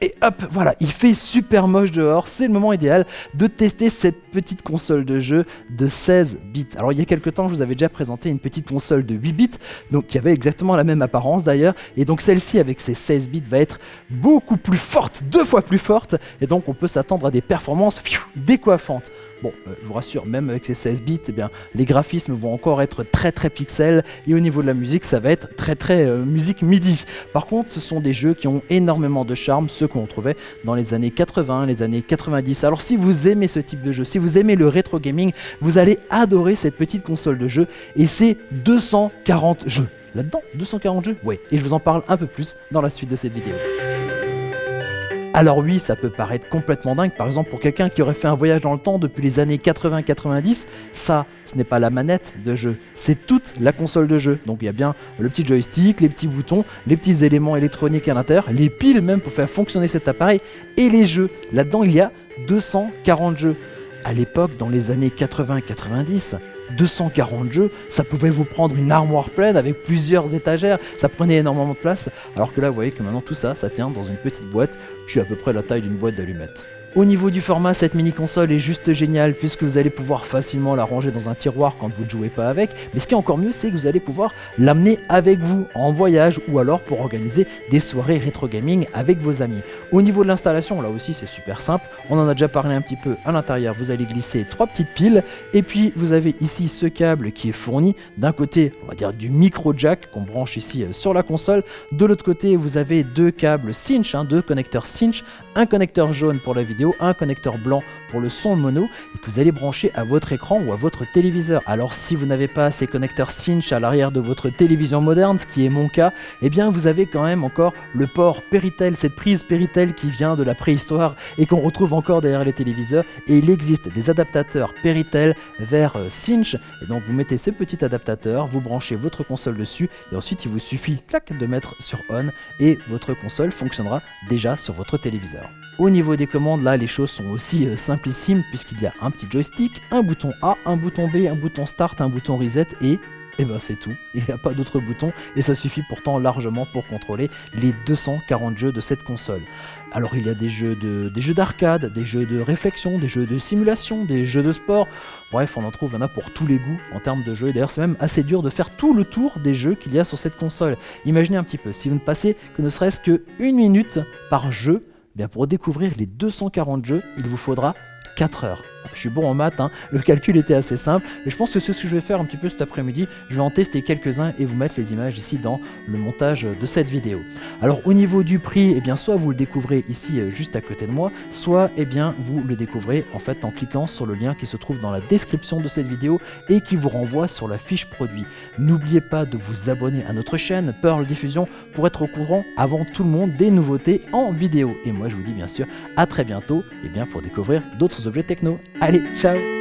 Et hop, voilà, il fait super moche dehors, c'est le moment idéal de tester cette petite console de jeu de 16 bits. Alors il y a quelques temps, je vous avais déjà présenté une petite console de 8 bits, donc qui avait exactement la même apparence d'ailleurs, et donc celle-ci avec ses 16 bits va être beaucoup plus forte, 2 fois plus forte, et donc on peut s'attendre à des performances décoiffantes. Bon, je vous rassure, même avec ces 16 bits, eh bien, les graphismes vont encore être très pixels, et au niveau de la musique, ça va être très musique MIDI. Par contre, ce sont des jeux qui ont énormément de charme, ceux qu'on trouvait dans les années 80, les années 90. Alors si vous aimez ce type de jeu, si vous aimez le rétro gaming, vous allez adorer cette petite console de jeu, et c'est 240 jeux. Là-dedans, 240 jeux? Ouais, et je vous en parle un peu plus dans la suite de cette vidéo. Alors oui, ça peut paraître complètement dingue, par exemple pour quelqu'un qui aurait fait un voyage dans le temps depuis les années 80-90, ça, ce n'est pas la manette de jeu, c'est toute la console de jeu. Donc il y a bien le petit joystick, les petits boutons, les petits éléments électroniques à l'intérieur, les piles même pour faire fonctionner cet appareil, et les jeux. Là-dedans, il y a 240 jeux. À l'époque, dans les années 80-90, 240 jeux, ça pouvait vous prendre une armoire pleine avec plusieurs étagères, ça prenait énormément de place, alors que là vous voyez que maintenant tout ça, ça tient dans une petite boîte, qui est à peu près la taille d'une boîte d'allumettes. Au niveau du format, cette mini console est juste géniale puisque vous allez pouvoir facilement la ranger dans un tiroir quand vous ne jouez pas avec, mais ce qui est encore mieux, c'est que vous allez pouvoir l'amener avec vous en voyage ou alors pour organiser des soirées rétro gaming avec vos amis. Au niveau de l'installation, là aussi c'est super simple, on en a déjà parlé un petit peu à l'intérieur, vous allez glisser 3 petites piles et puis vous avez ici ce câble qui est fourni d'un côté, on va dire du micro jack qu'on branche ici sur la console, de l'autre côté vous avez 2 câbles cinch, 2 connecteurs cinch, un connecteur jaune pour la vidéo, un connecteur blanc pour le son mono et que vous allez brancher à votre écran ou à votre téléviseur. Alors si vous n'avez pas ces connecteurs cinch à l'arrière de votre télévision moderne, ce qui est mon cas, eh bien vous avez quand même encore le port Péritel, cette prise Péritel qui vient de la préhistoire et qu'on retrouve encore derrière les téléviseurs, et il existe des adaptateurs Péritel vers cinch, et donc vous mettez ces petits adaptateurs, vous branchez votre console dessus et ensuite il vous suffit clac, de mettre sur on et votre console fonctionnera déjà sur votre téléviseur. Au niveau des commandes, là les choses sont aussi simplissimes puisqu'il y a un petit joystick, un bouton A, un bouton B, un bouton start, un bouton reset et ben c'est tout, il n'y a pas d'autres boutons et ça suffit pourtant largement pour contrôler les 240 jeux de cette console. Alors il y a des jeux d'arcade, des jeux de réflexion, des jeux de simulation, des jeux de sport, bref on en trouve, il y en a pour tous les goûts en termes de jeux, et d'ailleurs c'est même assez dur de faire tout le tour des jeux qu'il y a sur cette console. Imaginez un petit peu, si vous ne passez que ne serait-ce que 1 minute par jeu, bien pour découvrir les 240 jeux, il vous faudra 4 heures. Je suis bon en maths, le calcul était assez simple, et je pense que c'est ce que je vais faire un petit peu cet après-midi. Je vais en tester quelques-uns et vous mettre les images ici dans le montage de cette vidéo. Alors au niveau du prix, eh bien soit vous le découvrez ici juste à côté de moi, soit eh bien vous le découvrez en fait en cliquant sur le lien qui se trouve dans la description de cette vidéo et qui vous renvoie sur la fiche produit. N'oubliez pas de vous abonner à notre chaîne Pearl Diffusion pour être au courant avant tout le monde des nouveautés en vidéo. Et moi je vous dis bien sûr à très bientôt eh bien, pour découvrir d'autres objets techno. Allez, ciao!